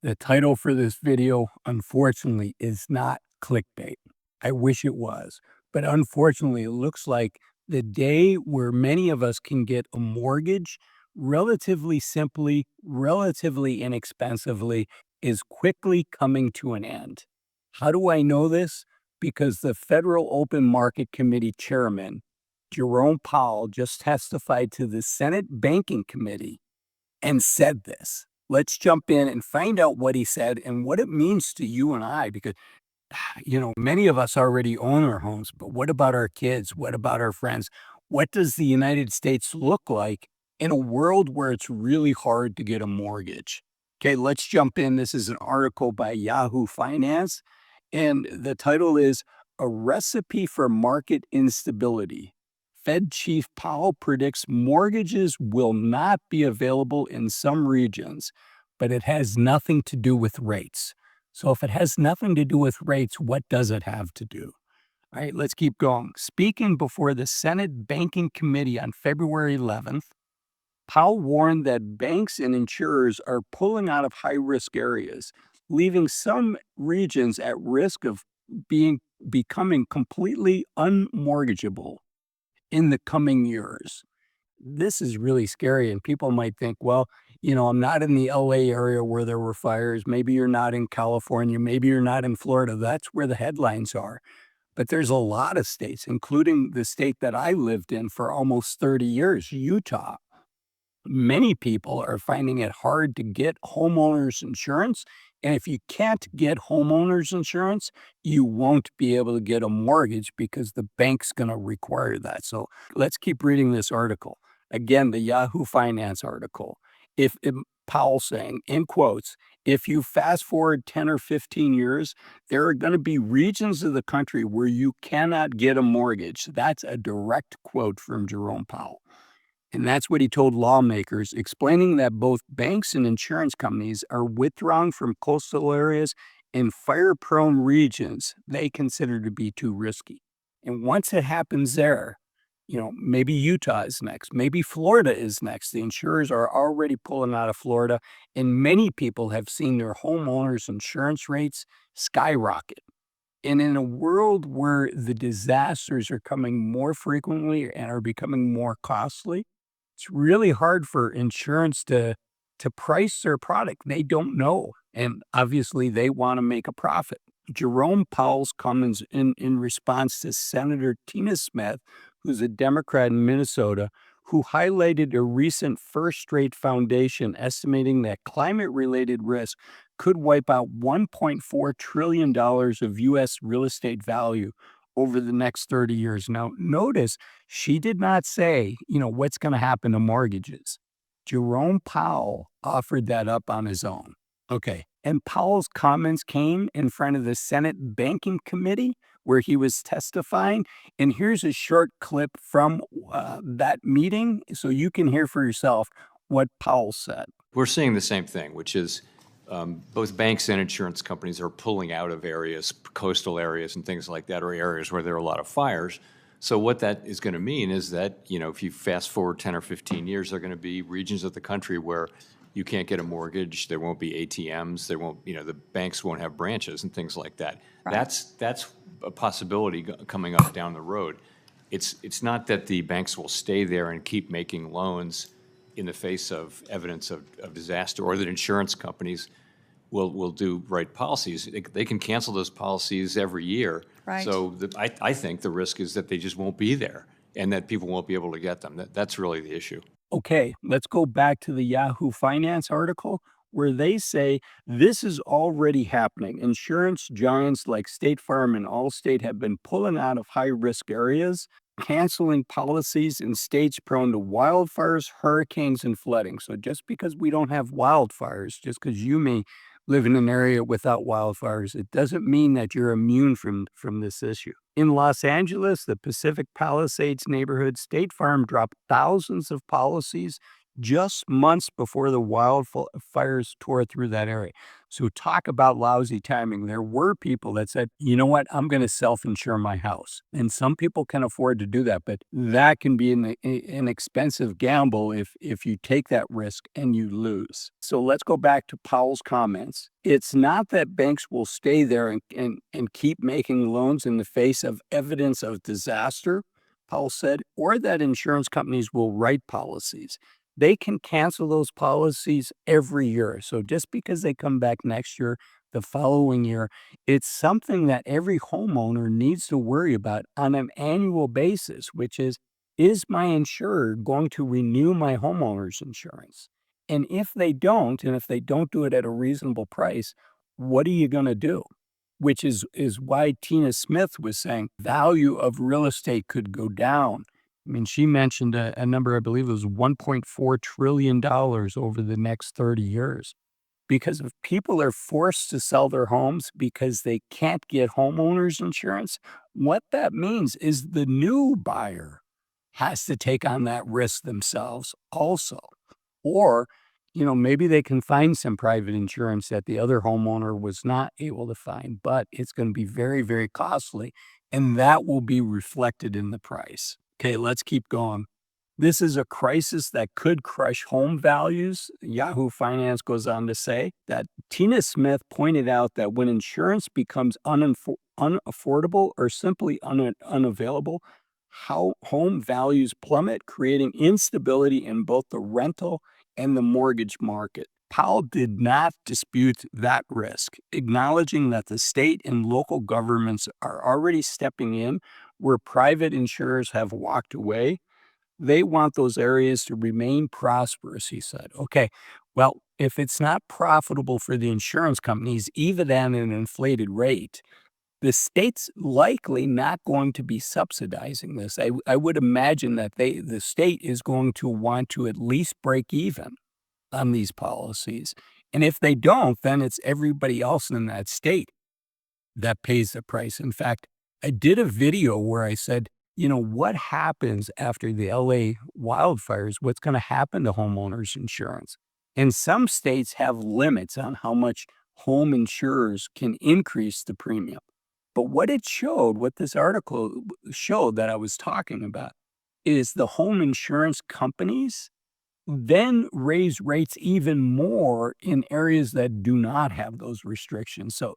The title for this video, unfortunately, is not clickbait. I wish it was, but unfortunately, it looks like the day where many of us can get a mortgage relatively simply, relatively inexpensively, is quickly coming to an end. How do I know this? Because the Federal Open Market Committee chairman, Jerome Powell, just testified to the Senate Banking Committee and said this. Let's jump in and find out what he said and what it means to you and I, because, many of us already own our homes, but what about our kids? What about our friends? What does the United States look like in a world where it's really hard to get a mortgage? Okay, let's jump in. This is an article by Yahoo Finance, and the title is A Recipe for Market Instability. Fed Chief Powell predicts mortgages will not be available in some regions, but it has nothing to do with rates. So if it has nothing to do with rates, what does it have to do? All right, let's keep going. Speaking before the Senate Banking Committee on February 11th, Powell warned that banks and insurers are pulling out of high-risk areas, leaving some regions at risk of becoming completely unmortgageable in the coming years. This is really scary, and people might think, well, I'm not in the LA area where there were fires. Maybe you're not in California. Maybe you're not in Florida. That's where the headlines are. But there's a lot of states, including the state that I lived in for almost 30 years, Utah. Many people are finding it hard to get homeowners insurance. And if you can't get homeowners insurance, you won't be able to get a mortgage because the bank's going to require that. So let's keep reading this article. Again, the Yahoo Finance article. Powell saying, in quotes, if you fast forward 10 or 15 years, there are going to be regions of the country where you cannot get a mortgage. That's a direct quote from Jerome Powell. And that's what he told lawmakers, explaining that both banks and insurance companies are withdrawing from coastal areas and fire-prone regions they consider to be too risky. And once it happens there, maybe Utah is next, maybe Florida is next. The insurers are already pulling out of Florida, and many people have seen their homeowners insurance rates skyrocket. And in a world where the disasters are coming more frequently and are becoming more costly, it's really hard for insurance to price their product. They don't know, and obviously they want to make a profit. Jerome Powell's comments in response to Senator Tina Smith, who's a Democrat in Minnesota, who highlighted a recent First Rate Foundation estimating that climate-related risk could wipe out $1.4 trillion of U.S. real estate value over the next 30 years. Now, notice she did not say, what's going to happen to mortgages. Jerome Powell offered that up on his own. Okay. And Powell's comments came in front of the Senate Banking Committee where he was testifying. And here's a short clip from that meeting so you can hear for yourself what Powell said. We're seeing the same thing, which is both banks and insurance companies are pulling out of areas, coastal areas and things like that, or areas where there are a lot of fires. So what that is going to mean is that, if you fast forward 10 or 15 years, there are going to be regions of the country where you can't get a mortgage, there won't be ATMs, there won't, the banks won't have branches and things like that. Right. That's a possibility coming up down the road. It's not that the banks will stay there and keep making loans in the face of evidence of disaster, or that insurance companies will do right policies. They can cancel those policies every year. Right. So I think the risk is that they just won't be there and that people won't be able to get them. That's really the issue. Okay, let's go back to the Yahoo Finance article where they say this is already happening. Insurance giants like State Farm and Allstate have been pulling out of high-risk areas, canceling policies in states prone to wildfires, hurricanes, and flooding. So just because we don't have wildfires, just because you may live in an area without wildfires, it doesn't mean that you're immune from this issue. In Los Angeles, the Pacific Palisades neighborhood, State Farm dropped thousands of policies just months before the wildfires tore through that area. So talk about lousy timing. There were people that said, you know what, I'm going to self-insure my house. And some people can afford to do that, but that can be an expensive gamble if you take that risk and you lose. So let's go back to Powell's comments. It's not that banks will stay there and keep making loans in the face of evidence of disaster, Powell said, or that insurance companies will write policies. They can cancel those policies every year. So just because they come back next year, the following year, it's something that every homeowner needs to worry about on an annual basis, which is my insurer going to renew my homeowner's insurance? And if they don't, and if they don't do it at a reasonable price, what are you going to do? Which is why Tina Smith was saying value of real estate could go down. I mean, she mentioned a number, I believe it was $1.4 trillion over the next 30 years. Because if people are forced to sell their homes because they can't get homeowners insurance, what that means is the new buyer has to take on that risk themselves also. Or, maybe they can find some private insurance that the other homeowner was not able to find, but it's going to be very, very costly, and that will be reflected in the price. Okay, let's keep going. This is a crisis that could crush home values. Yahoo Finance goes on to say that Tina Smith pointed out that when insurance becomes unaffordable or simply unavailable, how home values plummet, creating instability in both the rental and the mortgage market. Powell did not dispute that risk, acknowledging that the state and local governments are already stepping in where private insurers have walked away. They want those areas to remain prosperous, he said. Okay, well, if it's not profitable for the insurance companies, even at an inflated rate, the state's likely not going to be subsidizing this. I would imagine that the state is going to want to at least break even on these policies. And if they don't, then it's everybody else in that state that pays the price. In fact, I did a video where I said, what happens after the LA wildfires? What's going to happen to homeowners insurance? And some states have limits on how much home insurers can increase the premium. But what this article showed that I was talking about, is the home insurance companies then raise rates even more in areas that do not have those restrictions. So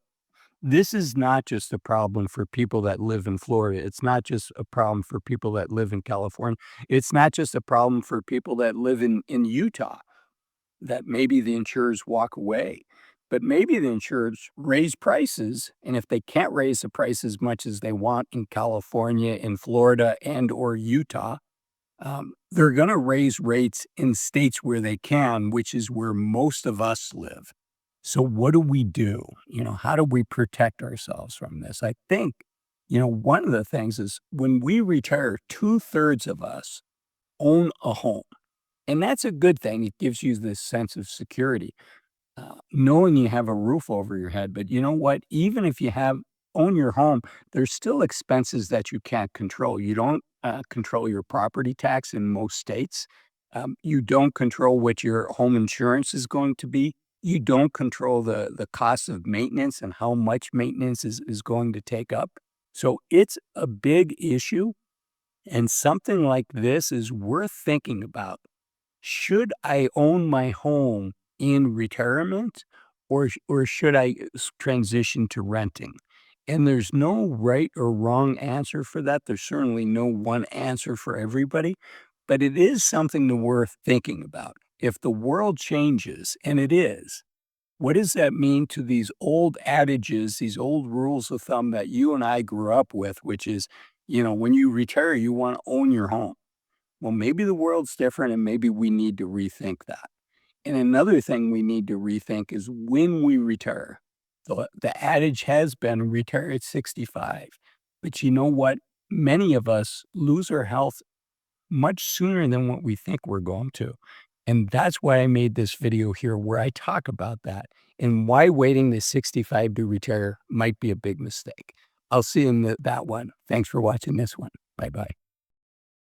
this is not just a problem for people that live in Florida. It's not just a problem for people that live in California. It's not just a problem for people that live in Utah, that maybe the insurers walk away. But maybe the insurers raise prices, and if they can't raise the price as much as they want in California, in Florida, and or Utah, they're going to raise rates in states where they can, which is where most of us live. So what do we do? How do we protect ourselves from this? I think, one of the things is when we retire, 2/3 of us own a home. And that's a good thing. It gives you this sense of security, knowing you have a roof over your head. But you know what? Even if you own your home, there's still expenses that you can't control. You don't control your property tax in most states. You don't control what your home insurance is going to be. You don't control the cost of maintenance and how much maintenance is going to take up. So it's a big issue, and something like this is worth thinking about. Should I own my home in retirement, or should I transition to renting? And there's no right or wrong answer for that. There's certainly no one answer for everybody, but it is something worth thinking about. If the world changes, and it is, what does that mean to these old adages, these old rules of thumb that you and I grew up with, which is, when you retire, you want to own your home. Well, maybe the world's different, and maybe we need to rethink that. And another thing we need to rethink is when we retire. The adage has been retire at 65. But you know what? Many of us lose our health much sooner than what we think we're going to. And that's why I made this video here where I talk about that and why waiting to 65 to retire might be a big mistake. I'll see you in that one. Thanks for watching this one. Bye-bye.